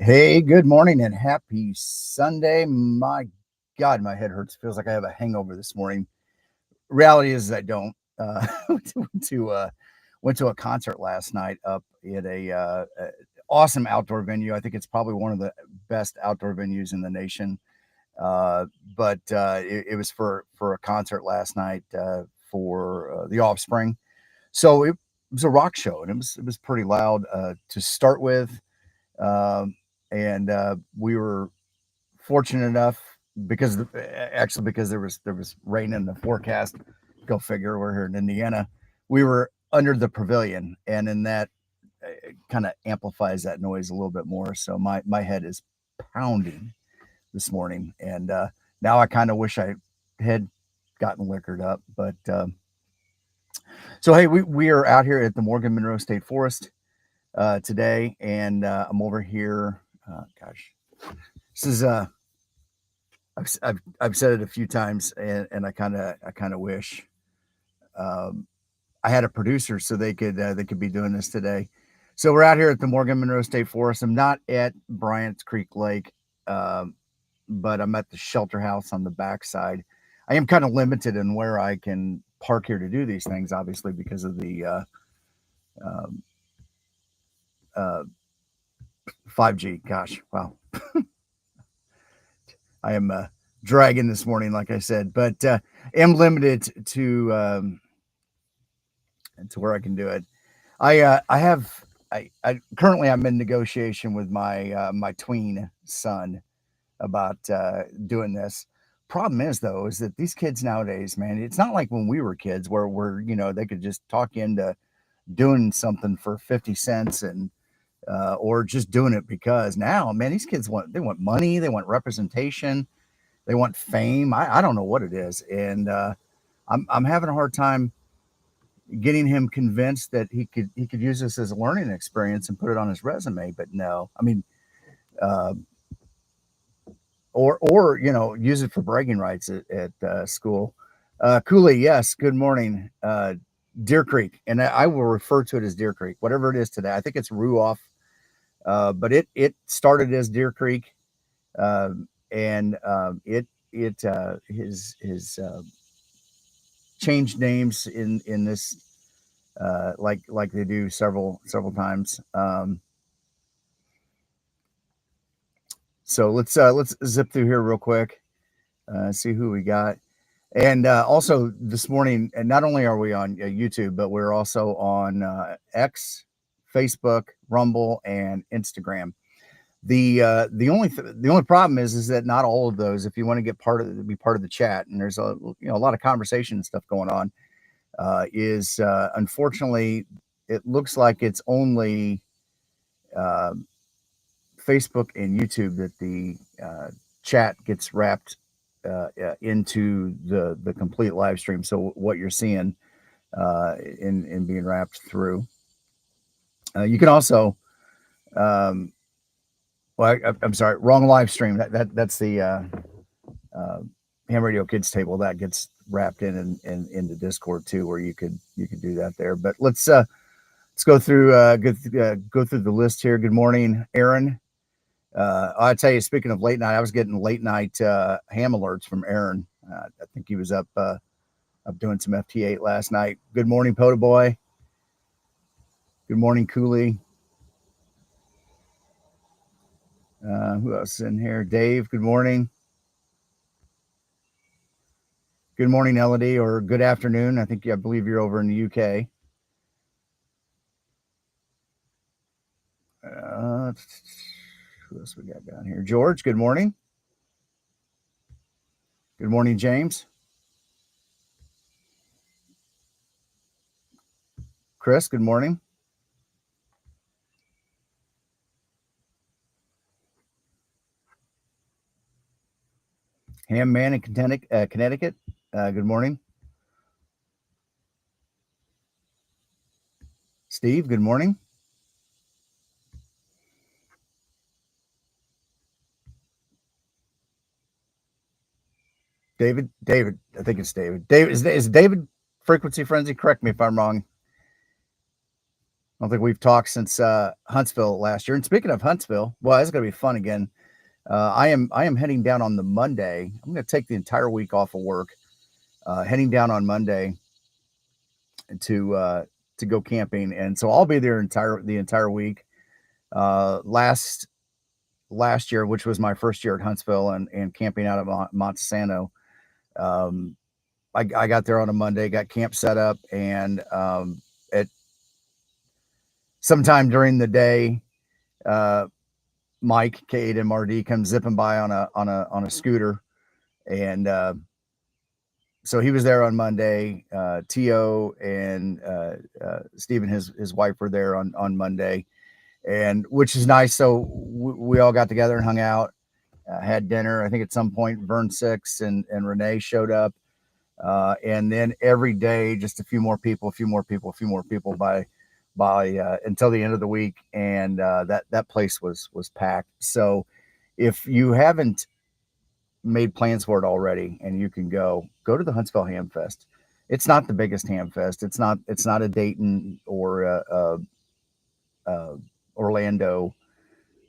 Hey, good morning and happy Sunday. My God, my head hurts. Feels like I have a hangover this morning. Reality is I don't. Went to a concert last night up at a awesome outdoor venue. I think it's probably one of the best outdoor venues in the nation. But it was for a concert last night for the Offspring. So it was a rock show, and it was pretty loud to start with. Um, and we were fortunate enough because because there was rain in the forecast. Go figure. We're here in Indiana. We were under the pavilion, and in that kind of amplifies that noise a little bit more. So my head is pounding this morning, and now I kind of wish I had gotten liquored up. But so hey, we are out here at the Morgan Monroe State Forest today, and I'm over here. Gosh, this is I've said it a few times, and I kind of wish I had a producer so they could be doing this today. So we're out here at the Morgan Monroe State Forest. I'm not at Bryant's Creek Lake, but I'm at the shelter house on the backside. I am kind of limited in where I can park here to do these things, obviously, because of the 5G. Gosh, wow. I am dragging this morning, like I said, but am limited to where I can do it. I currently I'm in negotiation with my tween son about doing this. Problem is though, is that these kids nowadays, man, it's not like when we were kids where they could just talk into doing something for 50 cents and or just doing it because now, man, these kids want money, they want representation, they want fame. I don't know what it is, and I'm having a hard time getting him convinced that he could use this as a learning experience and put it on his resume. But no, I mean, uh, or use it for bragging rights at school. Cooley, yes. Good morning, Deer Creek, and I will refer to it as Deer Creek, whatever it is today. I think it's Ruoff. But it started as Deer Creek, and it his changed names in this like they do several times. So let's zip through here real quick, see who we got. And also this morning, and not only are we on YouTube, but we're also on X, Facebook, Rumble, and Instagram. The only problem is that not all of those, if you want to be part of the chat, and there's a lot of conversation and stuff going on, is unfortunately it looks like it's only Facebook and YouTube that the chat gets wrapped into the complete live stream. So what you're seeing in being wrapped through. You can also, well, I'm sorry, wrong live stream. That's the Ham Radio Kids table that gets wrapped in the Discord too, where you could do that there. But let's go through go through the list here. Good morning, Aaron. I tell you, speaking of late night, I was getting late night ham alerts from Aaron. I think he was up doing some FT8 last night. Good morning, POTA boy. Good morning, Cooley. Who else is in here? Dave, good morning. Good morning, Elodie, or good afternoon. I believe you're over in the UK. Who else we got down here? George, good morning. Good morning, James. Chris, good morning. Ham Man in Connecticut. Good morning. Steve, good morning. David, I think it's David. David is David Frequency Frenzy? Correct me if I'm wrong. I don't think we've talked since Huntsville last year. And speaking of Huntsville, well, it's going to be fun again. I am heading down on the Monday. I'm going to take the entire week off of work. Heading down on Monday to go camping, and so I'll be there the entire week. Last year, which was my first year at Huntsville and camping out at Montesano, um, I got there on a Monday, got camp set up, and at sometime during the day, uh, Mike K8MRD comes zipping by on a scooter, and so he was there on Monday. To and Steve and his wife were there on Monday, and which is nice. So we all got together and hung out, had dinner. I think at some point Vern Six and Renee showed up, and then every day just a few more people, a few more people, a few more people by until the end of the week, and that place was packed. So if you haven't made plans for it already and you can go to the Huntsville Ham Fest. It's not the biggest ham fest. It's not a Dayton or a Orlando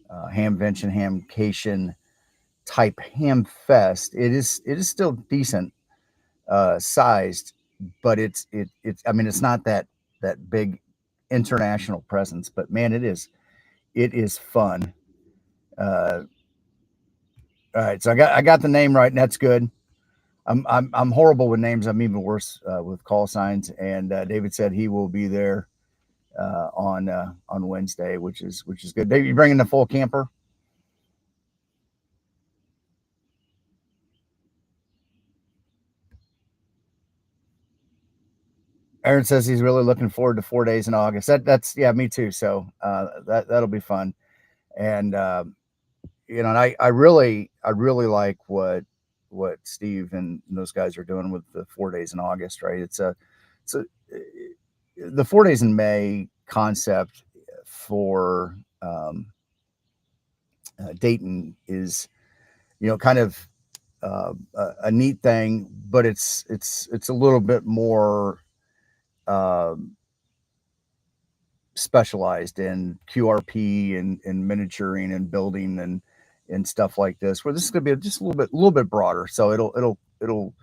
hamvention hamcation type ham fest. It is still decent sized, but it's I mean it's not that big international presence, but man, it is fun. Uh, all right, so I got the name right, and that's good. I'm horrible with names. I'm even worse with call signs. And David said he will be there on Wednesday, which is good. Dave, you bringing the full camper? Aaron says he's really looking forward to 4 days in August. That's yeah, me too. So that'll be fun. And and I really like what Steve and those guys are doing with the 4 days in August. Right? It's a the 4 days in May concept for Dayton is kind of a neat thing, but it's a little bit more uh, specialized in QRP and miniaturing and building and stuff like this. Where this is going to be just a little bit broader, so it'll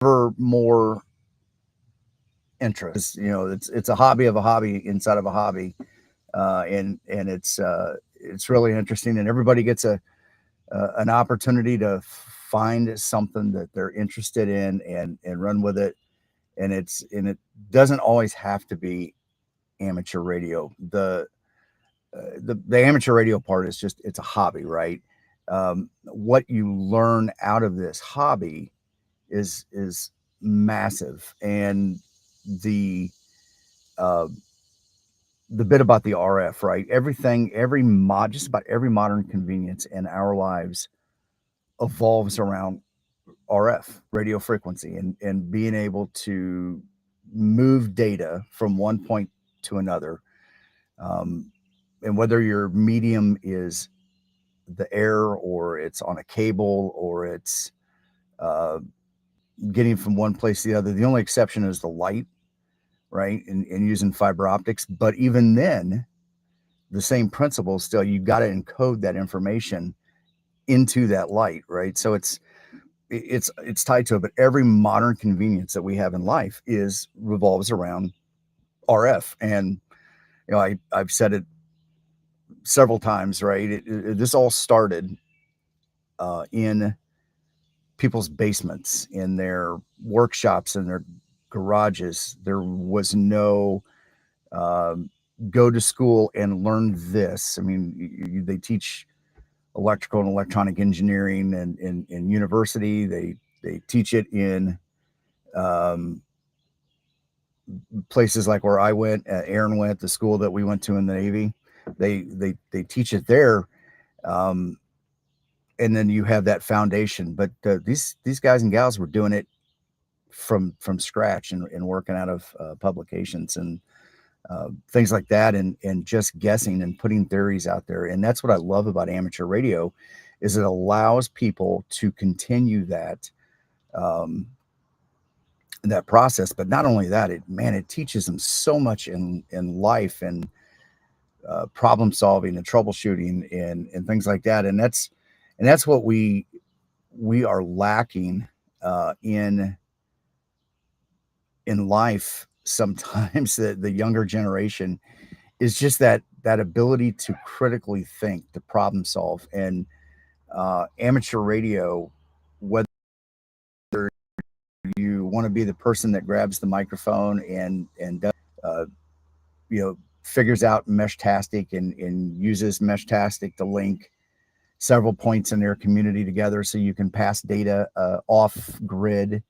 cover more interest. It's a hobby of a hobby inside of a hobby, and it's really interesting, and everybody gets an opportunity to find something that they're interested in and run with it. And it doesn't always have to be amateur radio. The amateur radio part is just it's a hobby, right? What you learn out of this hobby is massive, and the uh, the bit about the RF, right? Just about every modern convenience in our lives evolves around RF, radio frequency, and being able to move data from one point to another. Um, and whether your medium is the air or it's on a cable or it's uh, getting from one place to the other, the only exception is the light, right? And using fiber optics. But even then, the same principle still, you got to encode that information into that light, right? So it's tied to it, but every modern convenience that we have in life is revolves around RF. And I've said it several times, right? This all started in people's basements, in their workshops, in their garages. There was no um, go to school and learn this. I mean, they teach electrical and electronic engineering and in university. They teach it in um, places like where I went, Aaron went, the school that we went to in the Navy. They teach it there, um, and then you have that foundation. But these guys and gals were doing it from scratch and working out of publications and things like that, and just guessing and putting theories out there. And that's what I love about amateur radio, is it allows people to continue um, that process. But not only that, it teaches them so much in life and problem solving and troubleshooting and things like that. And that's what we are lacking in life sometimes. The younger generation is just that ability to critically think, to problem solve. And amateur radio, whether you want to be the person that grabs the microphone and uh, figures out Meshtastic and uses Meshtastic to link several points in their community together, so you can pass data off grid,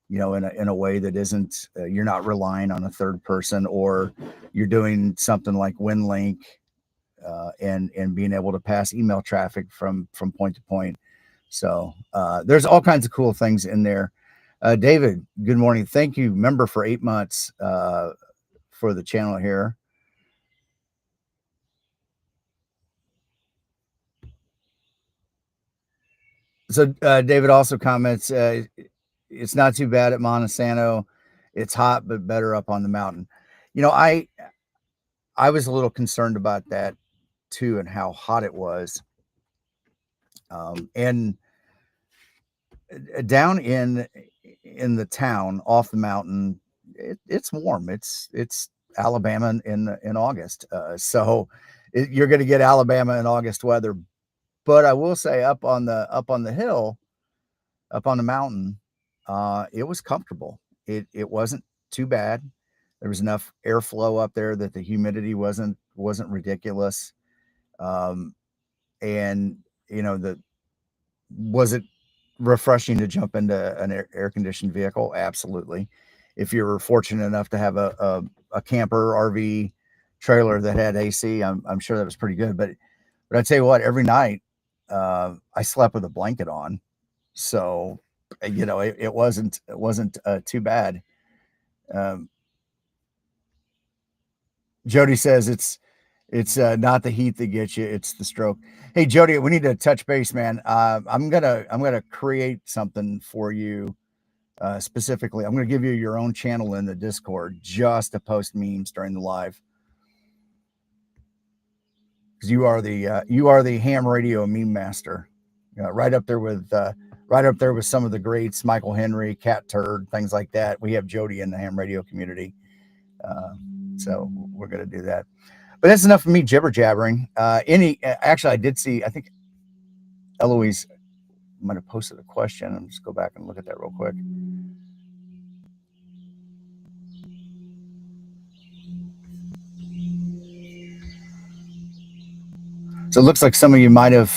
in a way that isn't, you're not relying on a third person, or you're doing something like WinLink, and being able to pass email traffic from point to point. So there's all kinds of cool things in there. David, good morning. Thank you, member, for 8 months for the channel here. So David also comments, it's not too bad at Montesano. It's hot, but better up on the mountain. I was a little concerned about that too, and how hot it was. And down in the town off the mountain, it's warm. It's Alabama in August, so you're going to get Alabama in August weather. But I will say, up on the hill, up on the mountain, it was comfortable. It wasn't too bad. There was enough airflow up there that the humidity wasn't ridiculous. Um, and the was it refreshing to jump into an air conditioned vehicle? Absolutely. If you're fortunate enough to have a camper RV trailer that had AC, I'm sure that was pretty good. But I tell you what, every night I slept with a blanket on, so it wasn't too bad. Um, Jody says it's not the heat that gets you, it's the stroke. Hey Jody, we need to touch base, man. I'm gonna create something for you. Specifically, I'm going to give you your own channel in the Discord just to post memes during the live, because you are the ham radio meme master, right up there with some of the greats, Michael Henry, Cat Turd, things like that. We have Jody in the ham radio community, uh, so we're going to do that. But that's enough of me jibber jabbering. Actually, I did see. I think Eloise might have posted a question. I'll just go back and look at that real quick. So it looks like some of you might have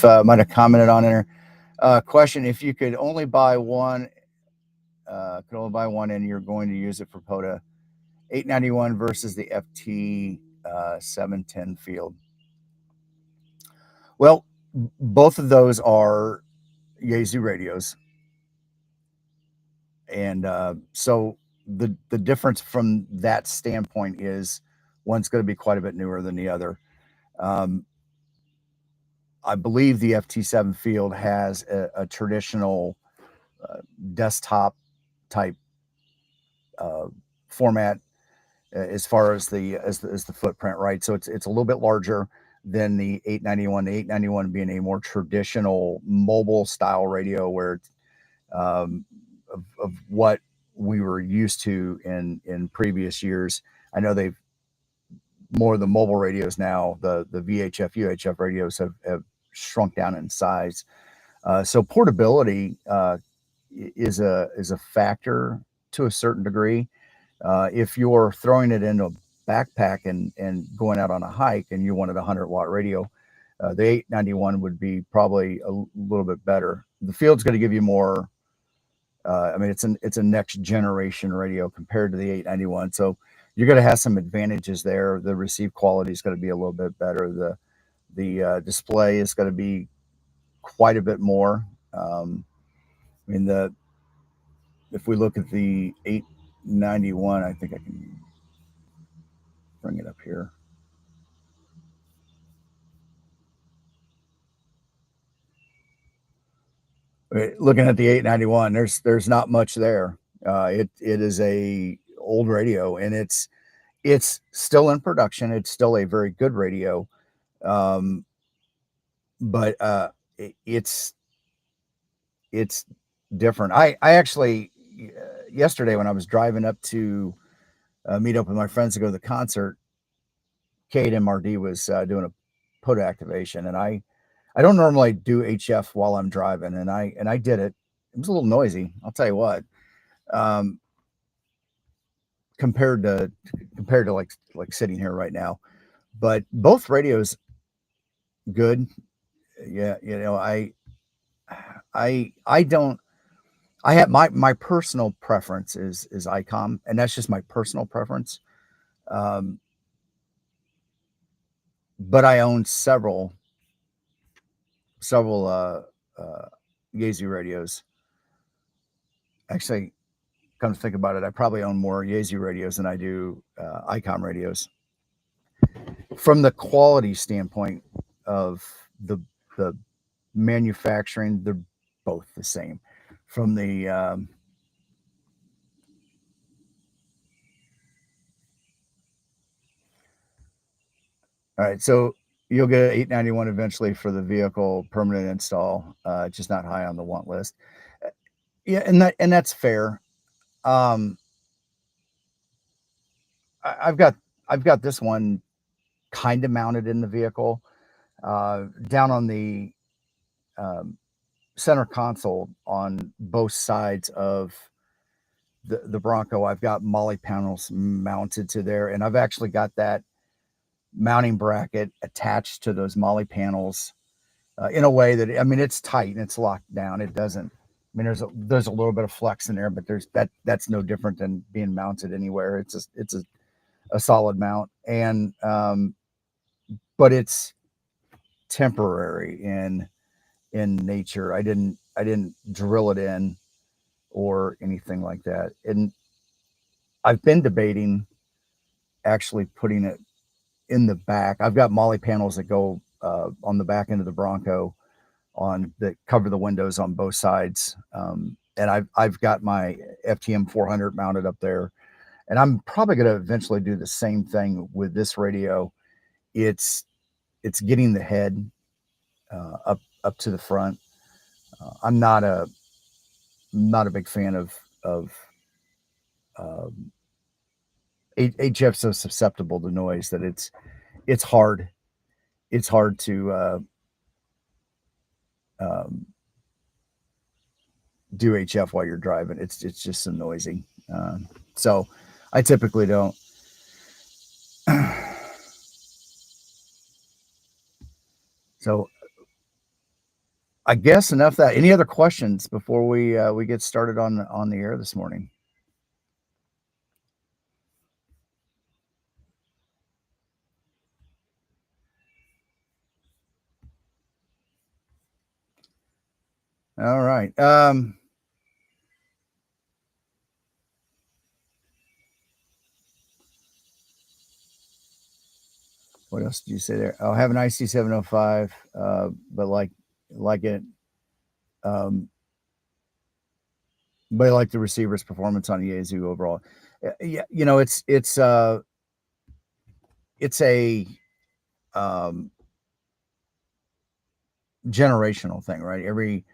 commented on it. Question: if you could only buy one, and you're going to use it for POTA, 891 versus the FT 710 field. Well, both of those are Yaesu radios, and so the difference from that standpoint is one's going to be quite a bit newer than the other. Um, I believe the FT7 field has a traditional desktop type format as far as the footprint, right? So it's a little bit larger than the 891. The 891 being a more traditional mobile style radio, where of what we were used to in previous years. I know more of the mobile radios now, the VHF, UHF radios have shrunk down in size. So portability is a factor to a certain degree. If you're throwing it into a backpack and going out on a hike and you wanted a 100-watt radio, the 891 would be probably a little bit better. The field's going to give you more. I mean, it's a next generation radio compared to the 891, so you're going to have some advantages there. The receive quality is going to be a little bit better. The display is going to be quite a bit more. I mean, if we look at the 891, I think I can bring it up here. Looking at the 891, there's not much there. It is a old radio, and it's still in production. It's still a very good radio, but it's different. I actually yesterday when I was driving up to meet up with my friends to go to the concert, Kate MRD was doing a POTA activation, and I don't normally do HF while I'm driving, and I did it. It was a little noisy, I'll tell you what. Um, compared to like sitting here right now, but both radios good. Yeah, I don't. I have my personal preference is ICOM, and that's just my personal preference. Um, but I own several Yaesu radios. Actually, come to think about it, I probably own more Yaesu radios than I do ICOM radios. From the quality standpoint of the manufacturing, they're both the same. From the all right, so you'll get 891 eventually for the vehicle permanent install, just not high on the want list. Yeah, and that's fair. Um, I've got this one kind of mounted in the vehicle, down on the um, center console on both sides of the Bronco. I've got Molly panels mounted to there, and I've actually got that mounting bracket attached to those Molly panels in a way that, I mean, it's tight and it's locked down. It doesn't. I mean, there's a little bit of flex in there, but that's no different than being mounted anywhere. It's a solid mount, and but it's temporary in nature. I didn't drill it in or anything like that. And I've been debating actually putting it in the back. I've got Molly panels that go on the back end of the Bronco that cover the windows on both sides. And I've got my FTM 400 mounted up there, and I'm probably going to eventually do the same thing with this radio. It's getting the head up to the front. I'm not a big fan of HF so susceptible to noise that it's hard to um, do HF while you're driving. It's just so noisy. So I typically don't. So I guess enough that. Any other questions before we get started on the air this morning? All right. What else did you say there? I'll have an IC705, but like it, but I like the receiver's performance on Yaesu overall. Yeah, it's a generational thing, right? Every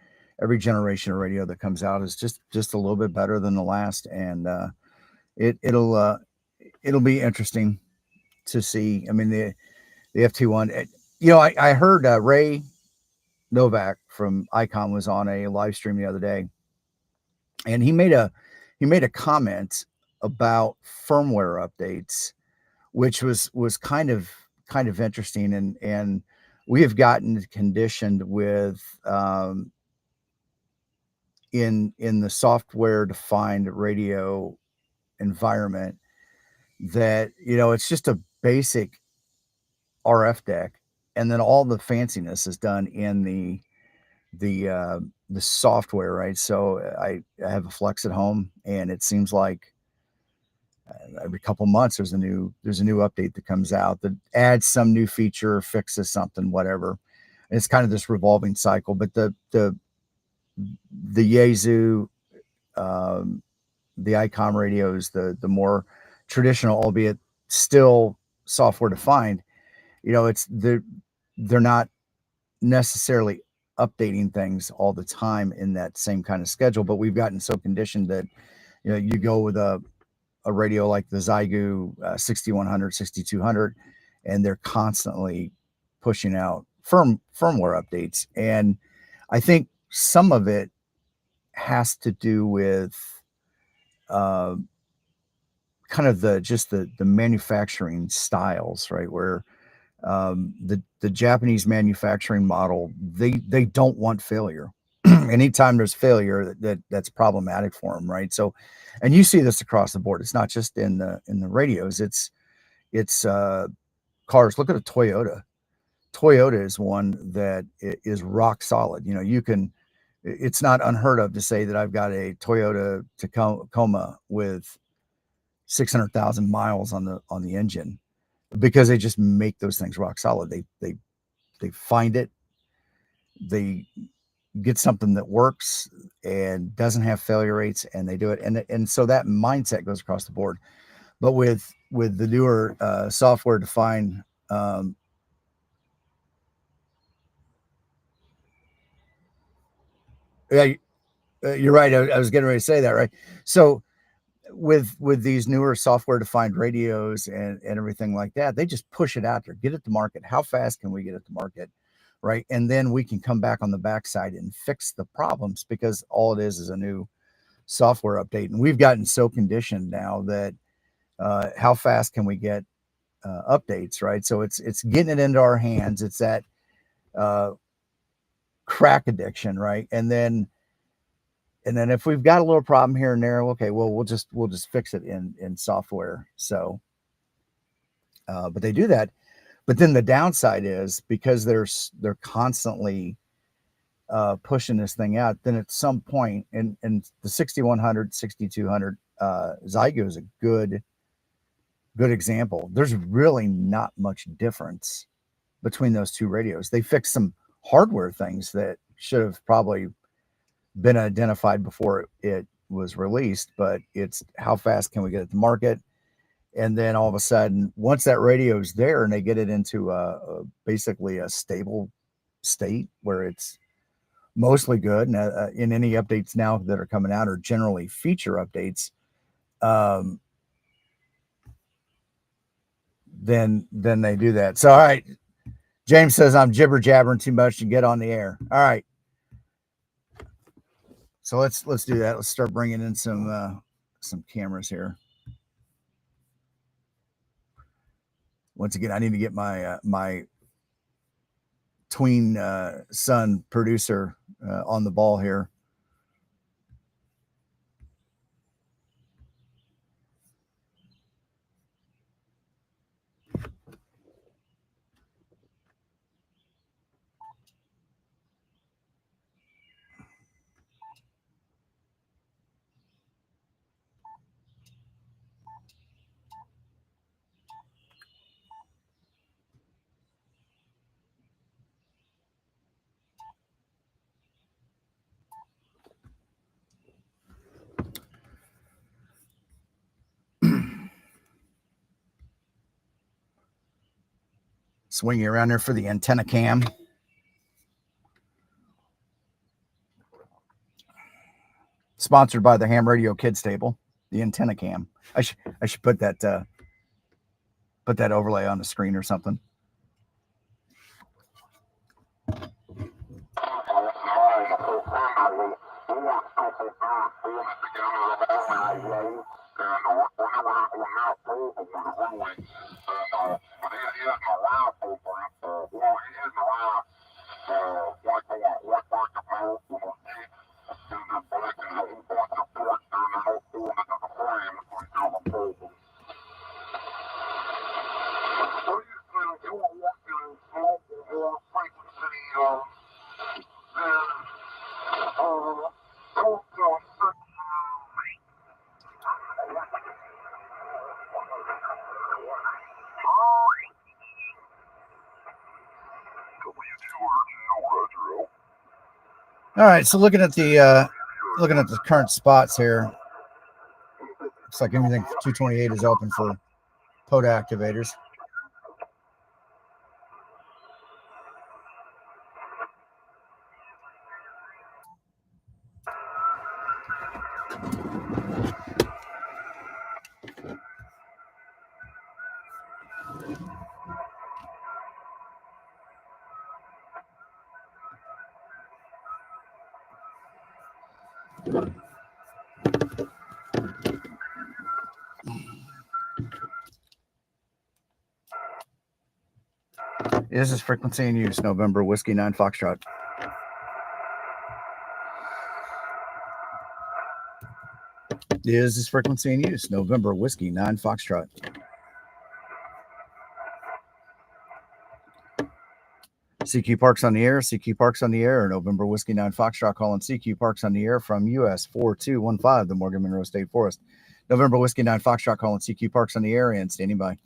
generation of radio that comes out is just a little bit better than the last, and it'll be interesting to see. I mean, the FT1. I heard Ray Novak from Icon was on a live stream the other day, and he made a comment about firmware updates, which was kind of interesting, and we have gotten conditioned with in the software defined radio environment that it's just a basic RF deck, and then all the fanciness is done in the software, right? So I have a Flex at home, and it seems like every couple months there's a new update that comes out that adds some new feature, fixes something, whatever. And it's kind of this revolving cycle. But the Yaesu, um, the ICOM radios, the more traditional, albeit still software defined, it's they're not necessarily updating things all the time in that same kind of schedule. But we've gotten so conditioned that you go with a radio like the Zygu 6100, 6200, and they're constantly pushing out firmware updates. And I think some of it has to do with uh, kind of the manufacturing styles, right? Where the Japanese manufacturing model, they don't want failure. Anytime there's failure, that's problematic for them, right? So, and you see this across the board. It's not just in the radios. It's cars. Look at a Toyota. Toyota is one that is rock solid. You can. It's not unheard of to say that I've got a Toyota Tacoma with 600,000 miles on the engine, because they just make those things rock solid. They find it, they get something that works and doesn't have failure rates, and they do it. And so that mindset goes across the board. But with the newer software defined, yeah, you're right. I was getting ready to say that, right? So with these newer software defined radios and everything like that, they just push it out there, get it to market. How fast can we get it to market, right? And then we can come back on the backside and fix the problems, because all it is a new software update. And we've gotten so conditioned now that how fast can we get updates, right? So it's getting it into our hands. It's that uh, crack addiction, right? And then if we've got a little problem here and there, okay, well, we'll just fix it in software. So, but they do that. But then the downside is, because they're constantly pushing this thing out, then at some point, and the 6100, 6200 Zygo is a good example. There's really not much difference between those two radios. They fixed some hardware things that should have probably been identified before it was released, but it's how fast can we get it to market? And then all of a sudden, once that radio is there and they get it into basically a stable state where it's mostly good, and in any updates now that are coming out are generally feature updates, um, then they do that. So, all right, James says I'm jibber jabbering too much to get on the air. All right, so let's do that. Let's start bringing in some cameras here. Once again, I need to get my tween son producer on the ball here. Swinging around there for the antenna cam. Sponsored by the Ham Radio Kids Table, the antenna cam. I should put that put that overlay on the screen or something. All right, so looking at the current spots here, looks like everything 228 is open for POTA activators. Is this frequency in use? November Whiskey 9 Foxtrot. Is this frequency in use? November Whiskey 9 Foxtrot. CQ Parks on the air. CQ Parks on the air. November Whiskey 9 Foxtrot calling CQ Parks on the air from US 4215, the Morgan Monroe State Forest. November Whiskey 9 Foxtrot calling CQ Parks on the air and standing by.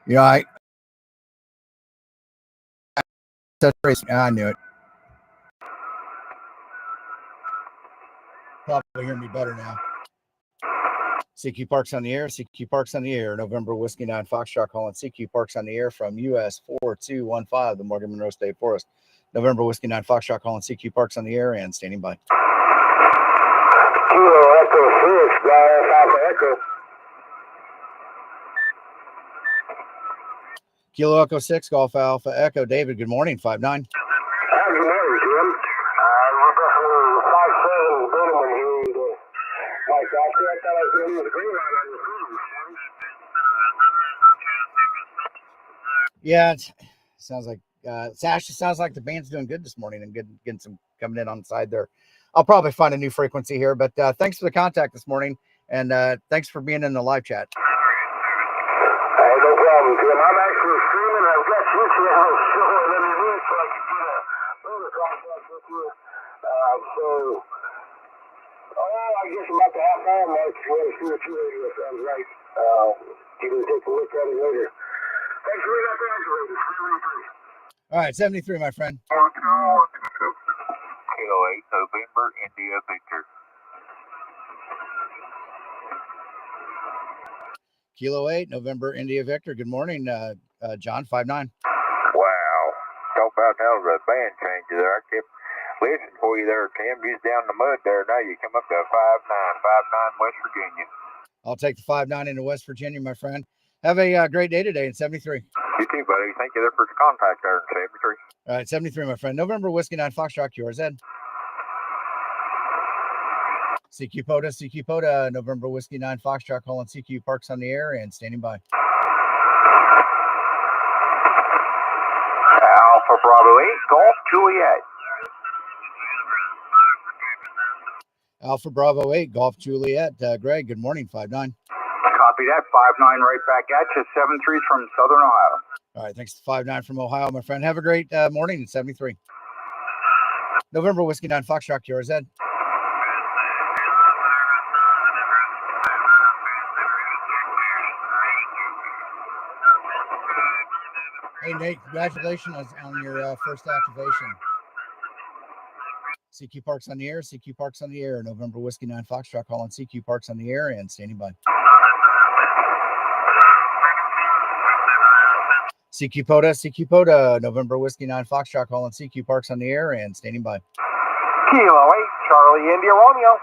Yeah, I knew it. Probably hear me better now. CQ Parks on the air. CQ Parks on the air. November Whiskey 9 Foxtrot calling CQ Parks on the air from US 4215, the Morgan Monroe State Forest. November Whiskey 9 Foxtrot calling CQ Parks on the air and standing by. Kilo Echo 6, Golf Alpha Echo. Kilo Echo 6, Golf Alpha Echo. David, good morning, 5-9. Good morning, Jim. We're definitely 5-7 gentlemen here. Mike, I thought I was going to use the green light on your phone. Yeah, it sounds like it actually sounds like the band's doing good this morning and getting some coming in on the side there. I'll probably find a new frequency here, but thanks for the contact this morning, and thanks for being in the live chat. Hey, no problem, Jim. I'm actually streaming. I've got you channels showing underneath so I can get a better contact with you. I guess about the half hour mark, if you want to see what your radio sounds like. You can take a look at it later. Thanks for being out there, activated. 73. All right, 73, my friend. Kilo 8, November, India, Victor. Kilo 8, November, India, Victor. Good morning, John, 5-9. Wow. Talk about now the band changes there. I kept listening for you there, Tim. You was down in the mud there. Now you come up to 5-9, West Virginia. I'll take the 5-9 into West Virginia, my friend. Have a great day today in 73. You too, buddy. Thank you there for the contact there in 73. All right, 73, my friend. November Whiskey 9 Foxtrot, QRZ. CQ POTA, November Whiskey 9 Foxtrot calling CQ Parks on the air and standing by. Alpha Bravo 8, Golf Juliet. Alpha Bravo 8, Golf Juliet. Greg, good morning, 5-9. Copy that, 5-9 right back at you, 7-3 from Southern Ohio. All right, thanks to 5-9 from Ohio, my friend. Have a great morning in 73. November Whiskey 9 Foxtrot, QRZ. Hey, Nate, congratulations on your first activation. CQ Parks on the air, CQ Parks on the air. November Whiskey 9 Foxtrot calling CQ Parks on the air and standing by. CQ POTA, November Whiskey 9 Foxtrot calling CQ Parks on the air and standing by. Kilo 8, Charlie, India, Romeo.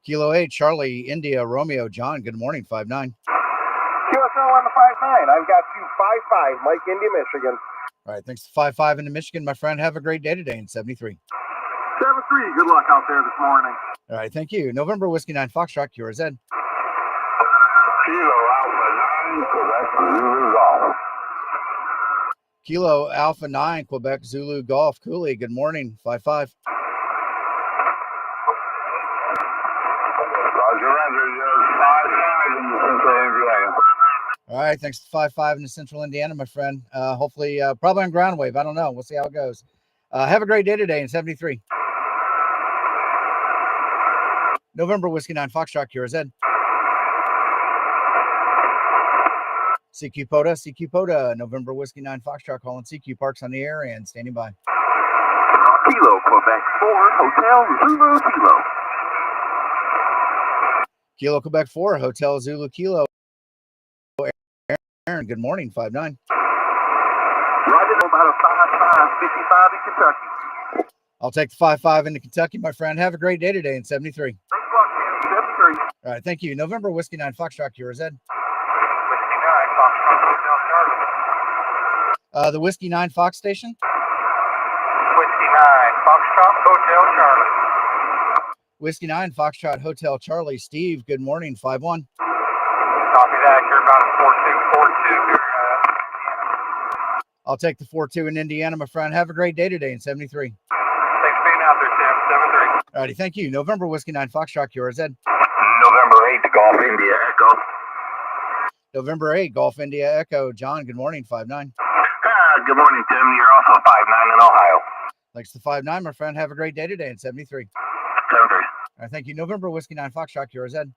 Kilo 8, Charlie, India, Romeo, John, good morning, 5-9. QSL on the 5-9. I've got you 5-5, Mike, India, Michigan. All right, thanks to 5-5 into Michigan, my friend. Have a great day today in 73. 7-3, good luck out there this morning. All right, thank you. November Whiskey 9 Foxtrot, QRZ. Kilo Alpha 9, Quebec, Zulu Golf. Kilo Alpha 9, Quebec, Zulu Golf. Cooley, good morning, 5-5. Roger, you're 5-5 in the Central Indiana. All right, thanks to 5-5 in the Central Indiana, my friend. Hopefully, probably on ground wave. I don't know. We'll see how it goes. Have a great day today in 73. November Whiskey 9 Foxtrot, QRZ. CQ POTA, November Whiskey 9 Foxtrot calling CQ Parks on the air and standing by. Kilo, Quebec 4, Hotel Zulu Kilo. Kilo Quebec 4, Hotel Zulu Kilo. Aaron, good morning, 5-9. Roger, about a 5-5, 55 in Kentucky. I'll take the 5-5 into Kentucky, my friend. Have a great day today in 73. Thanks a lot, Tim. 73. All right, thank you. November Whiskey 9 Foxtrot, QRZ. Whiskey 9, Foxtrot, Hotel Charlie. The Whiskey 9 Fox station. Whiskey 9, Foxtrot, Hotel Charlie. Whiskey 9 Foxtrot, Hotel Charlie. Steve, good morning, 5-1. Copy that. You're about a 4-2. I'll take the 4-2 in Indiana, my friend. Have a great day today in 73. Thanks for being out there, Tim. 7-3. All righty, thank you. November Whiskey 9 Foxtrot, QRZ. November 8, the Golf India Echo. November 8, Golf India Echo. John, good morning, 5-9. Good morning, Tim. You're also 5-9 in Ohio. Thanks to 5-9, my friend. Have a great day today in 73. 7-3. All right, thank you. November Whiskey 9 Foxtrot, QRZ.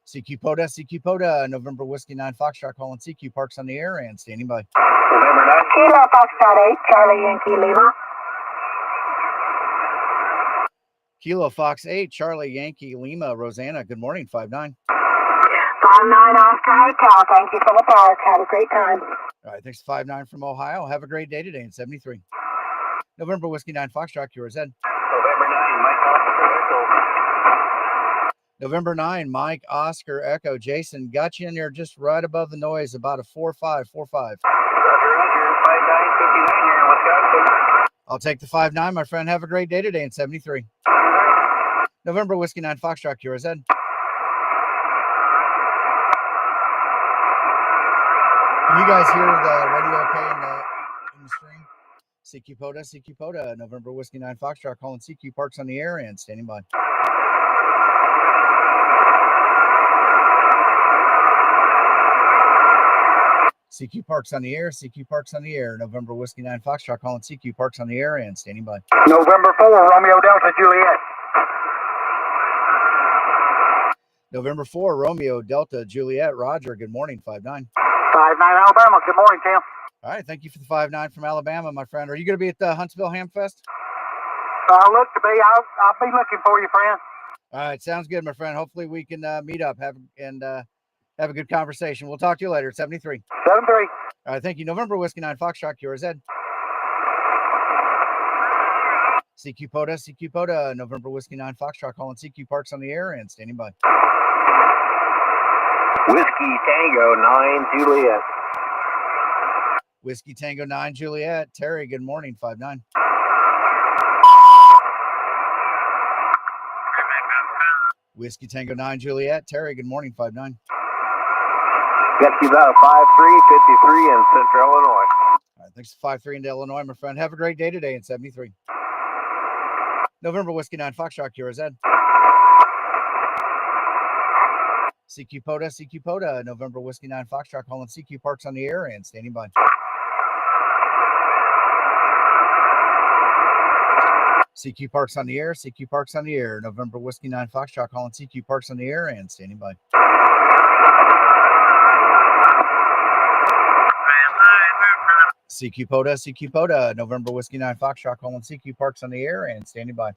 CQ POTA, November Whiskey 9 Foxtrot calling CQ Parks on the air and standing by. November 9. Kilo Foxtrot 8, Charlie Yankee Lima. Kilo Fox 8, Charlie Yankee Lima. Rosanna, good morning, 5-9. 5-9 Oscar Hotel. Thank you for the park. Have a great time. All right, thanks to 5-9 from Ohio. Have a great day today in 73. November Whiskey 9 Foxtrot, QRZ. November 9, Mike Oscar Echo. November 9, Mike Oscar Echo. Jason, got you in there just right above the noise, about a 4-5, 4-5. Roger, 5-9, 59 here in Wisconsin. I'll take the 5-9, my friend. Have a great day today in 73. November Whiskey 9 Foxtrot, QRZ. Can you guys hear the radio okay in the stream? CQ POTA, November Whiskey 9 Foxtrot calling CQ Parks on the air and standing by. CQ Parks on the air, CQ Parks on the air. November Whiskey 9 Foxtrot calling CQ Parks on the air and standing by. November 4, Romeo Delta Juliet. November 4, Romeo Delta Juliet. Roger, good morning, 5-9. 5-9 Alabama. Good morning, Tim. All right, thank you for the 5-9 from Alabama, my friend. Are you going to be at the Huntsville Ham Fest? Look to be. I'll be looking for you, friend. All right, sounds good, my friend. Hopefully we can meet up, have a good conversation. We'll talk to you later. 73. 7-3. All right, thank you. November Whiskey 9 Foxtrot, QRZ. CQ POTA, November Whiskey 9 Foxtrot calling CQ Parks on the air and standing by. Whiskey Tango 9 Juliet. Whiskey Tango 9 Juliet. Terry, good morning, 5-9. Whiskey Tango 9 Juliet. Terry, good morning, 5-9. Got you about a 5-3, 53 in Central Illinois. All right, thanks to 5-3 into Illinois, my friend. Have a great day today in 73. November Whiskey 9 Foxtrot, QRZ. CQ POTA, November Whiskey 9 Foxtrot calling CQ Parks on the air and standing by. CQ Parks on the air, CQ Parks on the air. November Whiskey 9 Foxtrot calling CQ Parks on the air and standing by. CQ POTA, November Whiskey 9 Foxtrot calling CQ Parks on the air and standing by.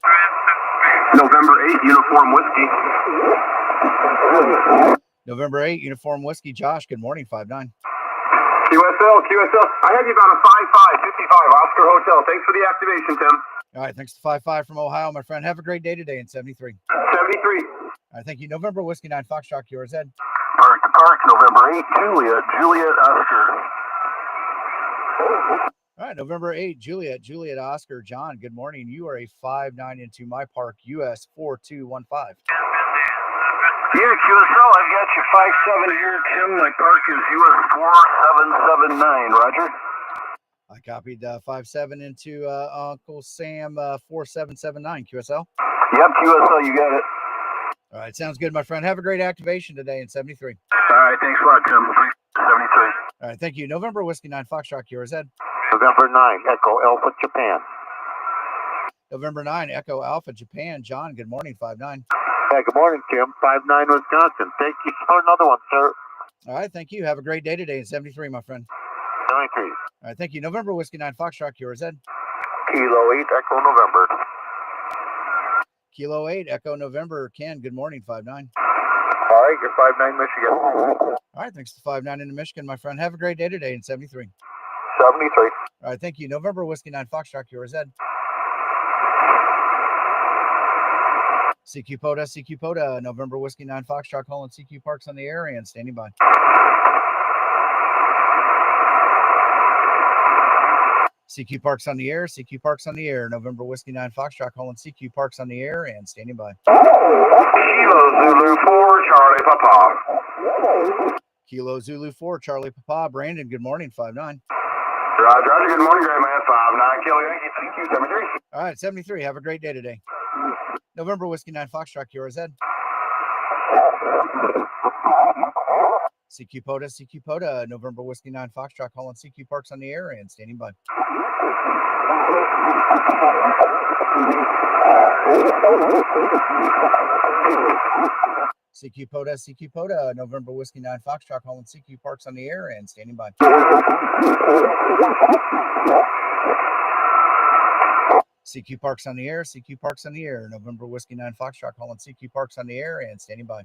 November 8, Uniform Whiskey. November 8, Uniform Whiskey, Josh, good morning, 5-9. QSL. I have you about a 55 Oscar Hotel. Thanks for the activation, Tim. All right, thanks to 5-5 from Ohio, my friend. Have a great day today in 73. 73. All right, thank you. November Whiskey 9, Foxtrot, QRZ. Park to Park, November 8, Juliet, Oscar. All right, November 8, Juliet, Oscar, John, good morning. You are a 5-9 into my park, US 4215. Yeah, QSL, I've got you 5-7 here, Tim. My park is US 4779, Roger. I copied 5-7 into Uncle Sam 4779, QSL. Yep, QSL, you got it. All right, sounds good, my friend. Have a great activation today in 73. All right, thanks a lot, Tim. 73. All right, thank you. November Whiskey 9, Foxtrot, QRZ. November 9, Echo Alpha, Japan. November 9, Echo Alpha, Japan. John, good morning, 5-9. Yeah, good morning, Tim. 5-9, Wisconsin. Thank you for another one, sir. All right, thank you. Have a great day today in 73, my friend. 73. All right, thank you. November Whiskey 9, Foxtrot, QRZ. Kilo 8, Echo November. Kilo 8, Echo November. Ken, good morning, 5-9. All right, you're 5-9, Michigan. All right, thanks to 5-9 into Michigan, my friend. Have a great day today in 73. 73. All right, thank you. November Whiskey 9, Foxtrot, QRZ. CQ POTA, November Whiskey 9, Foxtrot, calling CQ Parks on the air and standing by. CQ Parks on the air, November Whiskey 9, Foxtrot, calling CQ Parks on the air and standing by. Kilo Zulu 4, Charlie Papa. Kilo Zulu 4, Charlie Papa. Brandon, good morning, 5-9. Roger, good morning, great man. 5-9, Kilo Yankee, thank you, 73. All right, 73. Have a great day today. November Whiskey 9, Foxtrot, QRZ. CQ POTA, November Whiskey 9, Foxtrot, calling CQ Parks on the air and standing by. CQ POTA, November Whiskey 9, Foxtrot, calling CQ Parks on the air and standing by. CQ Parks on the air, November Whiskey 9, Foxtrot, calling CQ Parks on the air and standing by.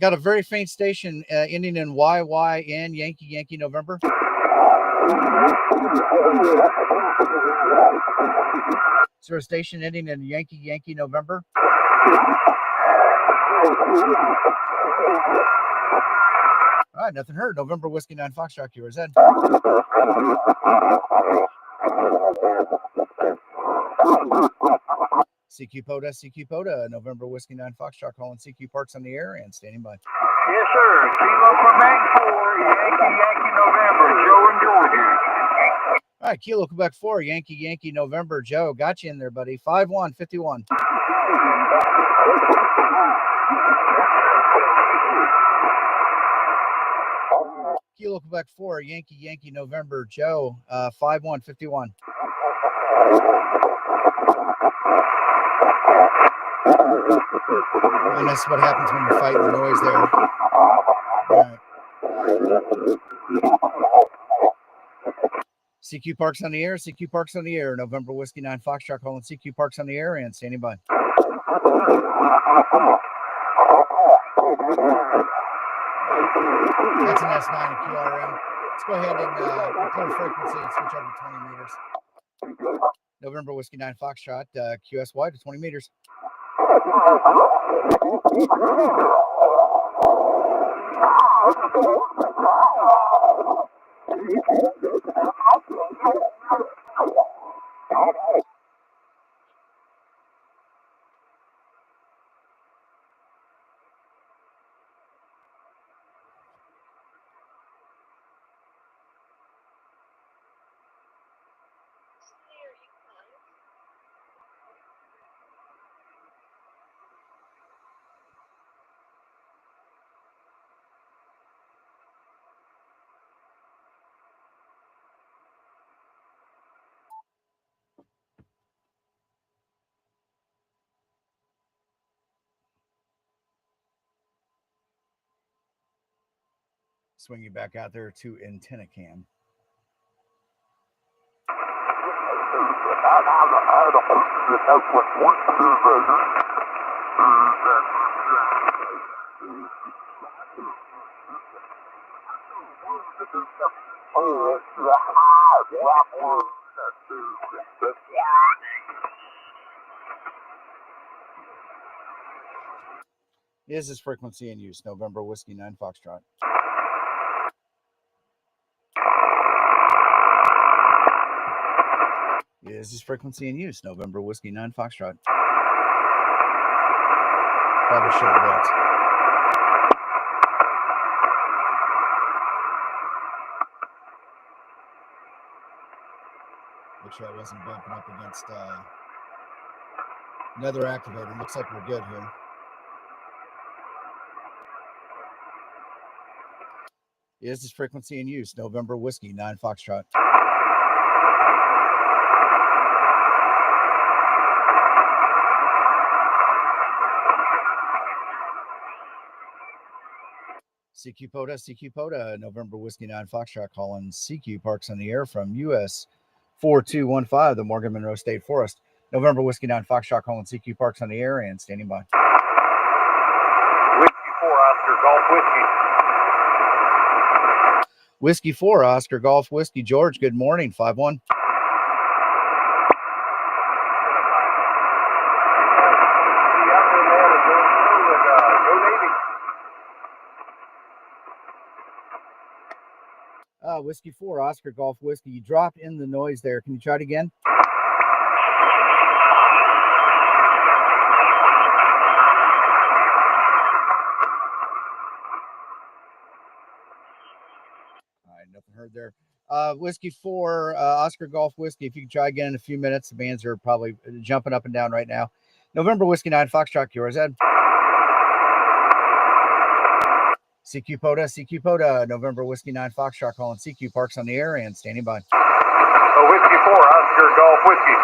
Got a very faint station ending in YYN, Yankee November. Is there a station ending in Yankee November? All right, nothing heard. November Whiskey 9, Foxtrot, QRZ. CQ POTA, November Whiskey 9, Foxtrot, calling CQ Parks on the air and standing by. Yes, sir. Kilo Quebec 4, Yankee November, Joe in Georgia. All right, Kilo Quebec 4, Yankee November, Joe. Got you in there, buddy. 5-1-51. Kilo Quebec 4, Yankee November, Joe. 5-1-51. And that's what happens when you're fighting the noise there. All right. CQ Parks on the air, November Whiskey 9, Foxtrot, calling CQ Parks on the air and standing by. That's an S9 and QRM. Let's go ahead and clear frequency and switch over to 20 meters. November Whiskey 9, Foxtrot, QSY to 20 meters. Swing you back out there to antenna cam. Is this frequency in use? November Whiskey 9 Foxtrot. Is this frequency in use? November Whiskey 9 Foxtrot. Probably should have looked. Make sure I wasn't bumping up against another activator. Looks like we're good here. Is this frequency in use? November Whiskey 9 Foxtrot. CQ POTA, November Whiskey 9 Foxtrot calling CQ Parks on the air from US 4215, the Morgan Monroe State Forest. November Whiskey 9 Foxtrot calling CQ Parks on the air and standing by. Whiskey 4 Oscar Golf Whiskey. Whiskey 4 Oscar Golf Whiskey. George, good morning. 5-1. Whiskey 4 Oscar Golf Whiskey. You dropped in the noise there. Can you try it again? All right, nothing heard there. Whiskey 4 Oscar Golf Whiskey. If you can try again in a few minutes, the bands are probably jumping up and down right now. November Whiskey 9 Foxtrot, QRZ. CQ POTA, November Whiskey 9 Foxtrot calling CQ Parks on the air and standing by. Whiskey 4 Oscar Golf Whiskey.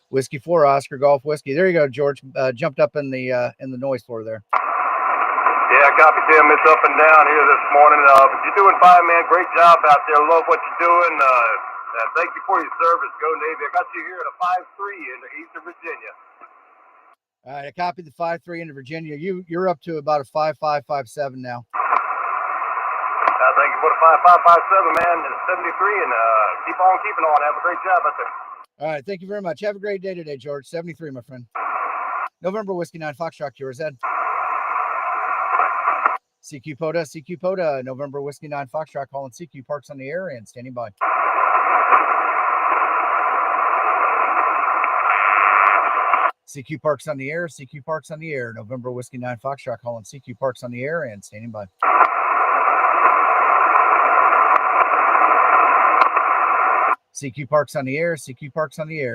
Whiskey 4 Oscar Golf Whiskey. There you go, George. Jumped up in the noise floor there. Yeah, copy, Tim. It's up and down here this morning. But you're doing fine, man. Great job out there. Love what you're doing. Thank you for your service. Go Navy. I got you here at a 5-3 in Eastern Virginia. All right, I copied the 5-3 into Virginia. You're up to about a 5-5, 5-7 now. Thank you for the 5-5-5-7, man. It's 73, and keep on keeping on. Have a great job out there. All right, thank you very much. Have a great day today, George. 73, my friend. November Whiskey 9 Foxtrot, QRZ. CQ POTA, November Whiskey 9 Foxtrot calling CQ Parks on the air and standing by. CQ Parks on the air, November Whiskey 9 Foxtrot calling CQ Parks on the air and standing by. CQ Parks on the air,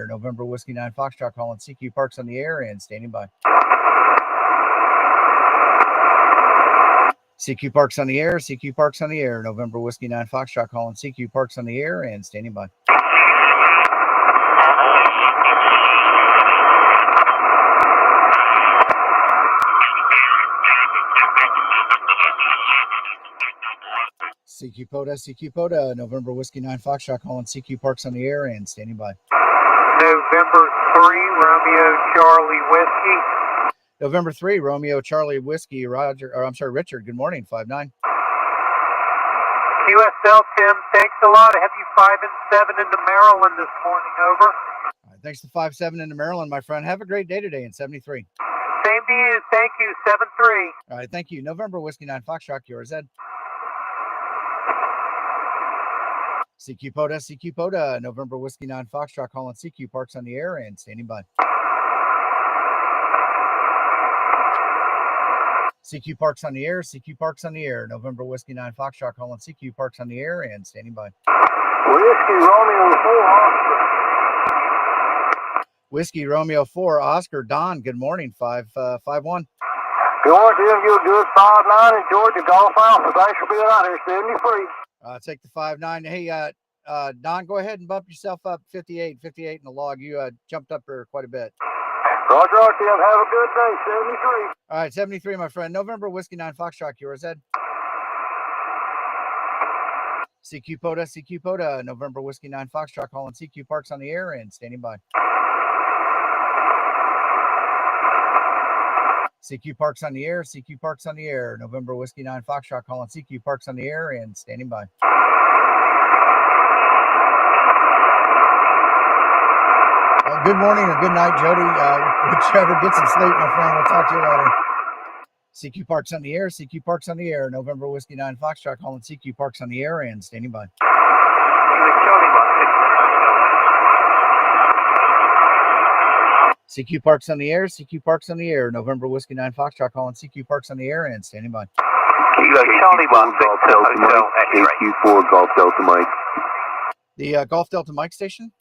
November Whiskey 9 Foxtrot calling CQ Parks on the air and standing by. CQ Parks on the air, November Whiskey 9 Foxtrot calling CQ Parks on the air and standing by. CQ POTA, November Whiskey 9 Foxtrot calling CQ Parks on the air and standing by. November 3 Romeo Charlie Whiskey. November 3 Romeo Charlie Whiskey. Richard, good morning. 5-9. QSL Tim, thanks a lot. I have you 5 and 7 into Maryland this morning. Over. All right, thanks to 5-7 into Maryland, my friend. Have a great day today in 73. Same to you. Thank you. 7-3. All right, thank you. November Whiskey 9 Foxtrot, QRZ. CQ POTA, November Whiskey 9 Foxtrot calling CQ Parks on the air and standing by. CQ Parks on the air, November Whiskey 9 Foxtrot calling CQ Parks on the air and standing by. Whiskey Romeo 4 Oscar. Whiskey Romeo 4 Oscar. Don, good morning. 5-1. Good morning, Tim. You're good. 5-9 in Georgia Golf Alpha. Thanks for being out here. 73. Take the 5-9. Hey, Don, go ahead and bump yourself up 58 in the log. You jumped up there quite a bit. Roger, Tim. Have a good day. 73. All right, 73, my friend. November Whiskey 9 Foxtrot, QRZ. CQ POTA, November Whiskey 9 Foxtrot, calling CQ Parks on the air and standing by. CQ Parks on the air, CQ Parks on the air, November Whiskey 9 Foxtrot, calling CQ Parks on the air and standing by. Good morning or good night, Jody. Whichever, get some sleep, my friend. We'll talk to you later. CQ Parks on the air, CQ Parks on the air, November Whiskey 9 Foxtrot, calling CQ Parks on the air and standing by. CQ Parks on the air, CQ Parks on the air, November Whiskey 9 Foxtrot, calling CQ Parks on the air and standing by. Kilo Charlie 1 Golf Delta Mike, KQ4 Golf Delta Mike. The Golf Delta Mike station?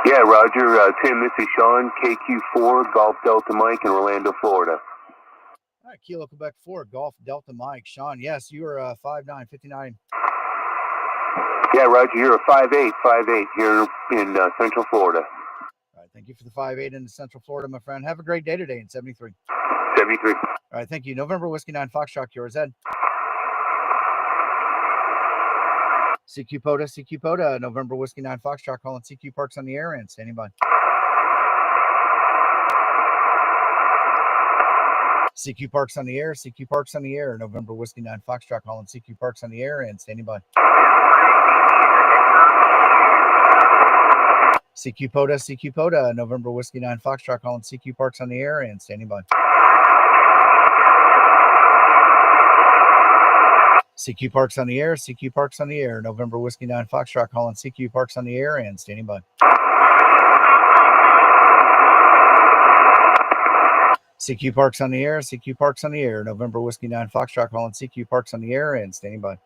Yeah, Roger. Tim, this is Sean, KQ4 Golf Delta Mike in Orlando, Florida. All right, Kilo Quebec 4, Golf Delta Mike. Sean, yes, you are 5'9", 59. Yeah, Roger, you're a 5'8" here in Central Florida. All right, thank you for the 5'8" in Central Florida, my friend. Have a great day today in 73. 73. All right, thank you. November Whiskey 9 Foxtrot, QRZ. CQ POTA, November Whiskey 9 Foxtrot, calling CQ Parks on the air and standing by. CQ Parks on the air, CQ Parks on the air, November Whiskey 9 Foxtrot, calling CQ Parks on the air and standing by. CQ POTA, November Whiskey 9 Foxtrot, calling CQ Parks on the air and standing by. CQ Parks on the air, CQ Parks on the air, November Whiskey 9 Foxtrot, calling CQ Parks on the air and standing by. CQ Parks on the air, CQ Parks on the air, November Whiskey 9 Foxtrot, calling CQ Parks on the air and standing by.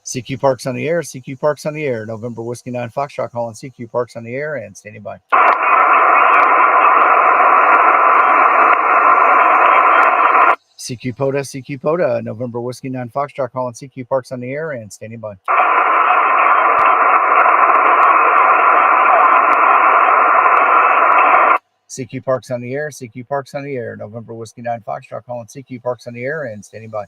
CQ Parks on the air, CQ Parks on the air, November Whiskey 9 Foxtrot, calling CQ Parks on the air and standing by. CQ POTA, November Whiskey 9 Foxtrot, calling CQ Parks on the air and standing by. CQ Parks on the air, CQ Parks on the air, November Whiskey 9 Foxtrot, calling CQ Parks on the air and standing by.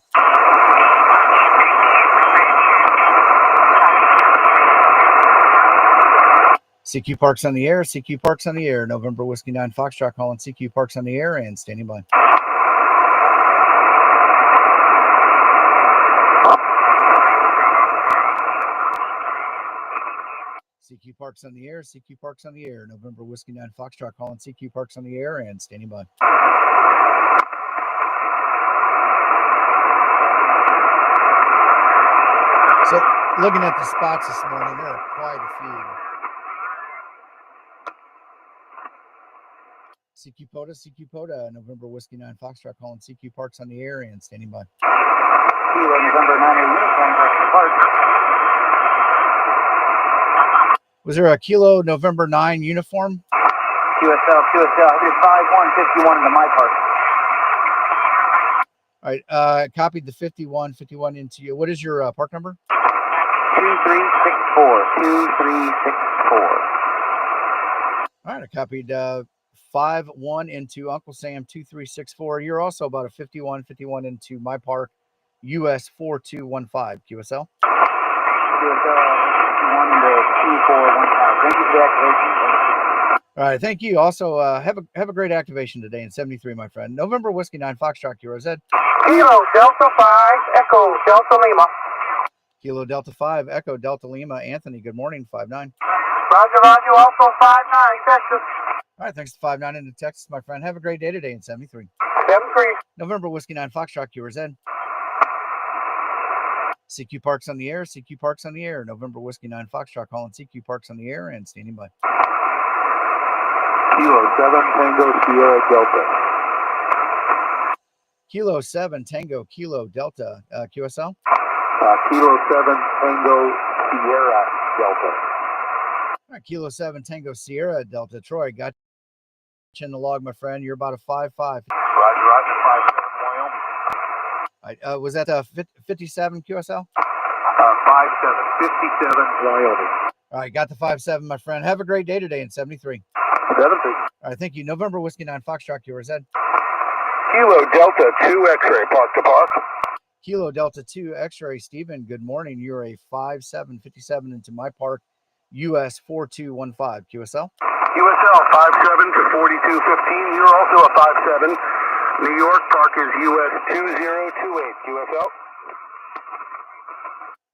CQ Parks on the air, CQ Parks on the air, November Whiskey 9 Foxtrot, calling CQ Parks on the air and standing by. CQ Parks on the air, CQ Parks on the air, November Whiskey 9 Foxtrot, calling CQ Parks on the air and standing by. So, looking at the spots this morning, there are quite a few. CQ POTA, November Whiskey 9 Foxtrot, calling CQ Parks on the air and standing by. Kilo November 9 uniform, Park. Was there a Kilo November 9 uniform? QSL, I did 5151 into my park. All right, copied the 51 into you. What is your park number? 2364. All right, I copied 51 into Uncle Sam 2364. You're also about a 51 into my park, US 4215 QSL. Thank you for the activation. All right, thank you. Also, have a great activation today in 73, my friend. November Whiskey 9 Foxtrot, QRZ. Kilo Delta 5, Echo Delta Lima. Kilo Delta 5, Echo Delta Lima. Anthony, good morning, 5'9". Roger, also 5'9", Texas. All right, thanks to 5'9" into Texas, my friend. Have a great day today in 73. 73. November Whiskey 9 Foxtrot, QRZ. CQ Parks on the air, CQ Parks on the air, November Whiskey 9 Foxtrot, calling CQ Parks on the air and standing by. Kilo 7 Tango Sierra Delta. Kilo 7 Tango Kilo Delta, QSL. Kilo 7 Tango Sierra Delta. All right, Kilo 7 Tango Sierra Delta. Troy, got you in the log, my friend. You're about a 5'5". Roger, 57 Wyoming. All right, was that 57 QSL? 57 Wyoming. All right, got the 5'7", my friend. Have a great day today in 73. 73. All right, thank you. November Whiskey 9 Foxtrot, QRZ. Kilo Delta 2 X-ray, park to park. Kilo Delta 2 X-ray, Stephen, good morning. You're a 5757 into my park, US 4215, QSL. USL 57 to 4215. You're also a 57. New York, park is US 2028, QSL.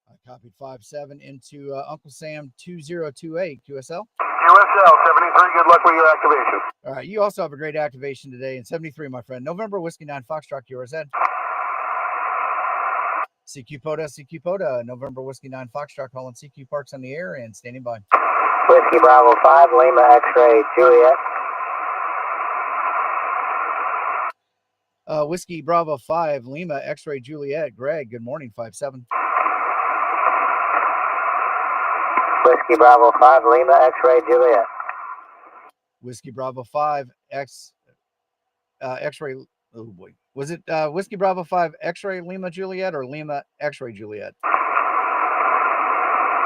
I copied 57 into Uncle Sam 2028, QSL. USL 73, good luck with your activation. All right, you also have a great activation today in 73, my friend. November Whiskey 9 Foxtrot, QRZ. CQ POTA, November Whiskey 9 Foxtrot, calling CQ Parks on the air and standing by. Whiskey Bravo 5, Lima X-ray, Juliet. Whiskey Bravo 5, Lima X-ray Juliet. Greg, good morning, 57. Whiskey Bravo 5, Lima X-ray, Juliet. Whiskey Bravo 5, X-ray, oh boy. Was it Whiskey Bravo 5, X-ray Lima Juliet or Lima X-ray Juliet?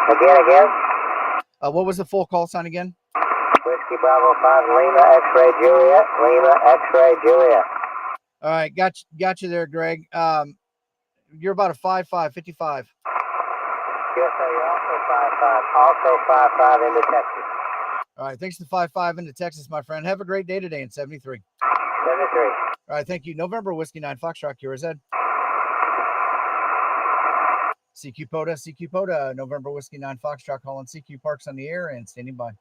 Again. What was the full call sign again? Whiskey Bravo 5, Lima X-ray, Juliet. Lima X-ray, Juliet. All right, got you there, Greg. You're about a 5.5, 55. Yes, sir, you're also 5.5 into Texas. All right, thanks to 5.5 into Texas, my friend. Have a great day today in 73. 73. All right, thank you. November Whiskey 9 Foxtrot, QRZ. CQ POTA, November Whiskey 9 Foxtrot, calling CQ Parks on the air and standing by.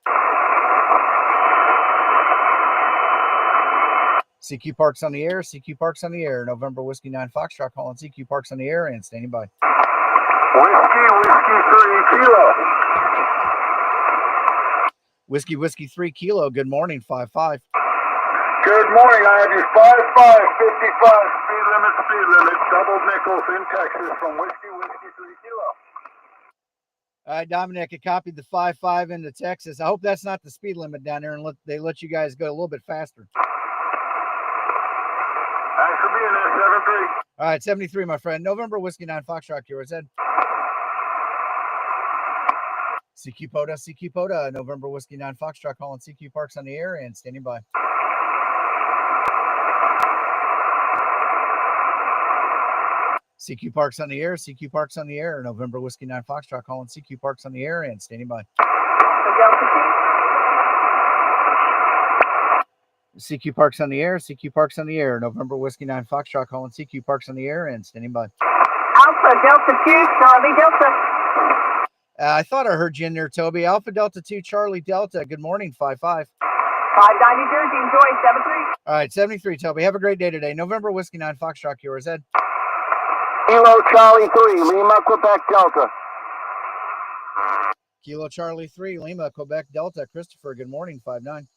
CQ Parks on the air, November Whiskey 9 Foxtrot, calling CQ Parks on the air and standing by. Whiskey 3 Kilo. Whiskey 3 Kilo, good morning, 5.5. Good morning, I have you 5555, speed limit, double nickels in Texas from Whiskey 3 Kilo. All right, Dominic, I copied the 5.5 into Texas. I hope that's not the speed limit down there and they let you guys go a little bit faster. Thanks for being there, 73. All right, 73, my friend. November Whiskey 9 Foxtrot, QRZ. CQ POTA, November Whiskey 9 Foxtrot, calling CQ Parks on the air and standing by. CQ Parks on the air, November Whiskey 9 Foxtrot, calling CQ Parks on the air and standing by. CQ Parks on the air, November Whiskey 9 Foxtrot, calling CQ Parks on the air and standing by. Alpha Delta 2, Charlie Delta. I thought I heard you in there, Toby. Alpha Delta 2, Charlie Delta. Good morning, 5.5. 5 New Jersey, enjoy, 73. All right, 73, Toby. Have a great day today. November Whiskey 9 Foxtrot, QRZ. Kilo Charlie 3, Lima, Quebec, Delta. Kilo Charlie 3, Lima, Quebec, Delta. Christopher, good morning, 5.9.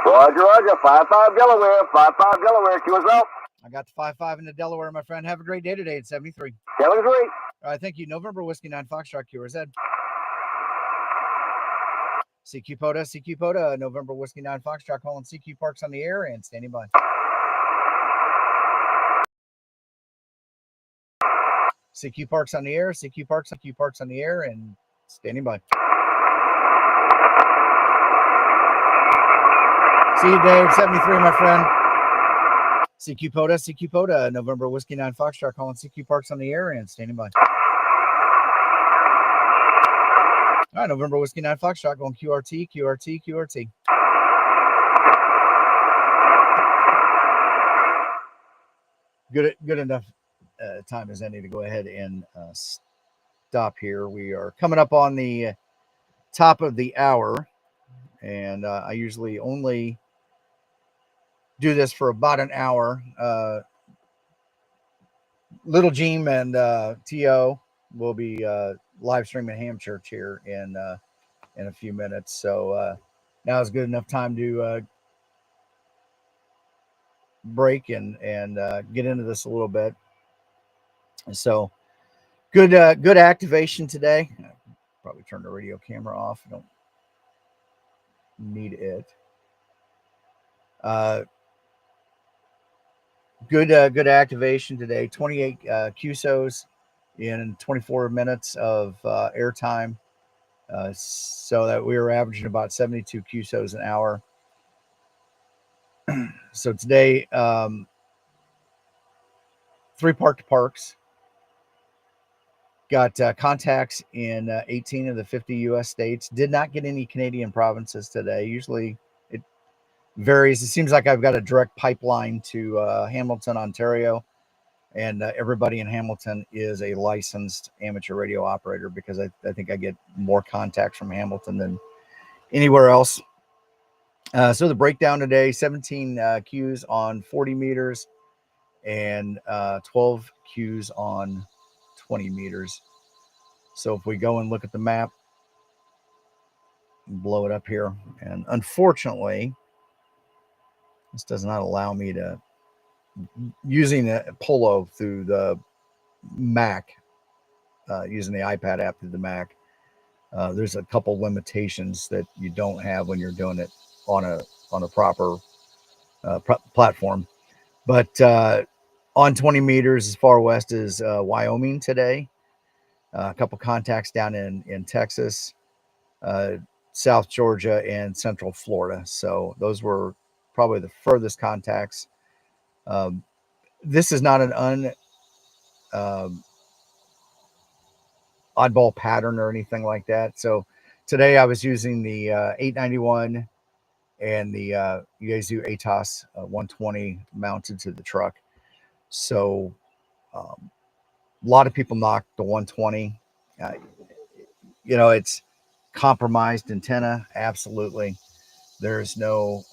Roger, 5-5 Delaware, QSL. I got the 5.5 into Delaware, my friend. Have a great day today at 73. 73. All right, thank you. November Whiskey 9 Foxtrot, QRZ. CQ POTA, November Whiskey 9 Foxtrot, calling CQ Parks on the air and standing by. CQ Parks on the air, CQ Parks on the air and standing by. See you, Dave. 73, my friend. CQ POTA, November Whiskey 9 Foxtrot, calling CQ Parks on the air and standing by. All right, November Whiskey 9 Foxtrot, going QRT. Good enough time as any to go ahead and stop here. We are coming up on the top of the hour, and I usually only do this for about an hour. Little Jim and T.O. will be live streaming Ham Church here in a few minutes. So now is good enough time to break and get into this a little bit. So good activation today. Probably turn the radio camera off. I don't need it. Good activation today. 28 QSOs in 24 minutes of airtime. So that we were averaging about 72 QSOs an hour. So today, 3 parked parks. Got contacts in 18 of the 50 U.S. states. Did not get any Canadian provinces today. Usually it varies. It seems like I've got a direct pipeline to Hamilton, Ontario, and everybody in Hamilton is a licensed amateur radio operator, because I think I get more contacts from Hamilton than anywhere else. So the breakdown today: 17 Qs on 40 meters and 12 Qs on 20 meters. So if we go and look at the map, blow it up here, and unfortunately, this does not allow me to, using a Polo through the Mac, using the iPad app through the Mac. There's a couple limitations that you don't have when you're doing it on a proper platform. But on 20 meters, as far west as Wyoming today. A couple contacts down in Texas, South Georgia, and Central Florida. So those were probably the furthest contacts. This is not an oddball pattern or anything like that. So today I was using the 891 and the Yaesu ATOS 120 mounted to the truck. So a lot of people knocked the 120. It's compromised antenna. Absolutely. There's no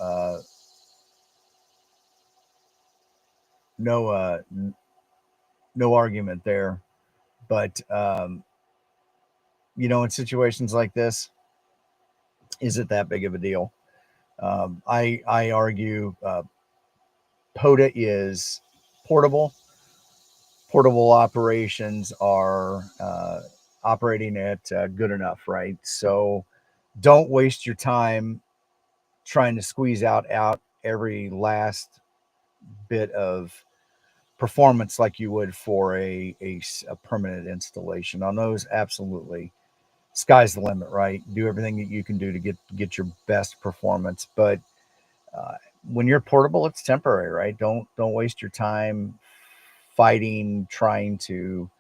argument there. But in situations like this, is it that big of a deal? I argue POTA is portable. Portable operations are operating at good enough, right? So don't waste your time trying to squeeze out every last bit of performance like you would for a permanent installation. On those, absolutely, sky's the limit, right? Do everything that you can do to get your best performance. But when you're portable, it's temporary, right? Don't waste your time fighting, trying to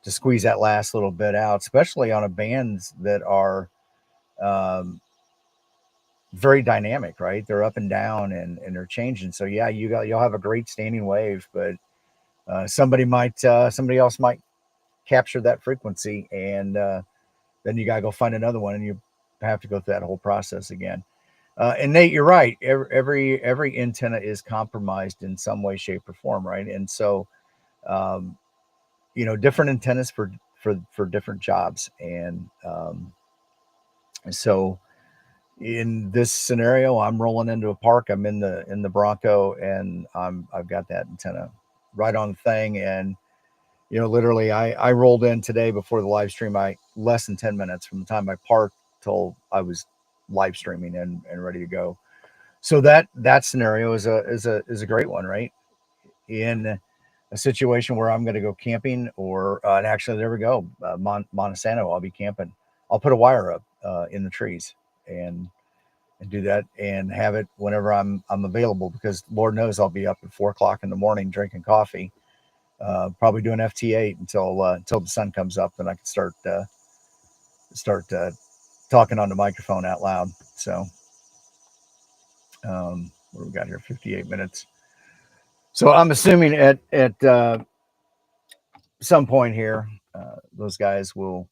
squeeze that last little bit out, especially on a bands that are very dynamic, right? They're up and down and they're changing. So yeah, you'll have a great standing wave, but somebody else might capture that frequency, and then you gotta go find another one, and you have to go through that whole process again. And Nate, you're right. Every antenna is compromised in some way, shape, or form, right? And so, different antennas for different jobs, and so in this scenario, I'm rolling into a park. I'm in the Bronco, and I've got that antenna right on the thing, and literally, I rolled in today before the live stream. Less than 10 minutes from the time I parked till I was live streaming and ready to go. So that scenario is a great one, right? In a situation where I'm going to go camping, or and actually, there we go, Montesano, I'll be camping. I'll put a wire up in the trees and do that, and have it whenever I'm available, because Lord knows I'll be up at 4 o'clock in the morning drinking coffee. Probably doing FT8 until the sun comes up, and I can start talking on the microphone out loud. So what do we got here? 58 minutes. So I'm assuming at some point here, those guys will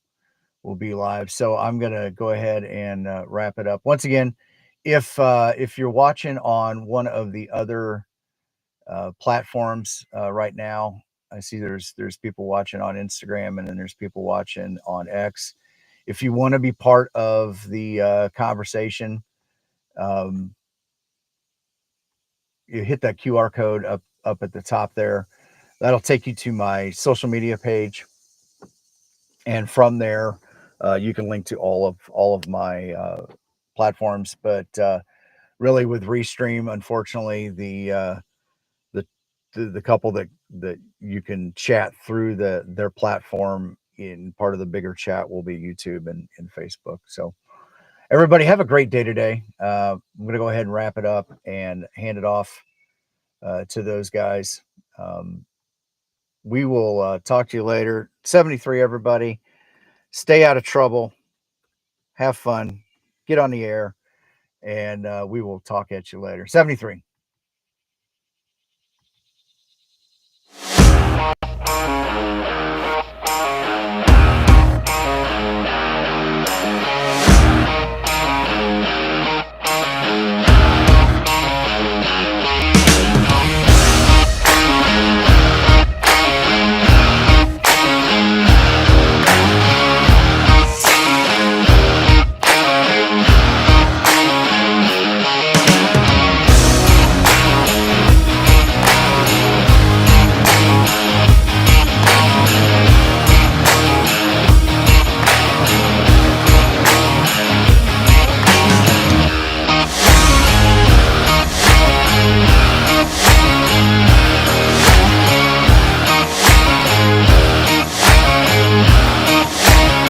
be live. So I'm gonna go ahead and wrap it up. Once again, if you're watching on one of the other platforms right now, I see there's people watching on Instagram, and then there's people watching on X. If you want to be part of the conversation, you hit that QR code up at the top there. That'll take you to my social media page, and from there, you can link to all of my platforms. But really, with Restream, unfortunately, the couple that you can chat through their platform in part of the bigger chat will be YouTube and Facebook. So everybody have a great day today. I'm going to go ahead and wrap it up and hand it off to those guys. We will talk to you later. 73, everybody. Stay out of trouble. Have fun. Get on the air. And we will talk at you later. 73.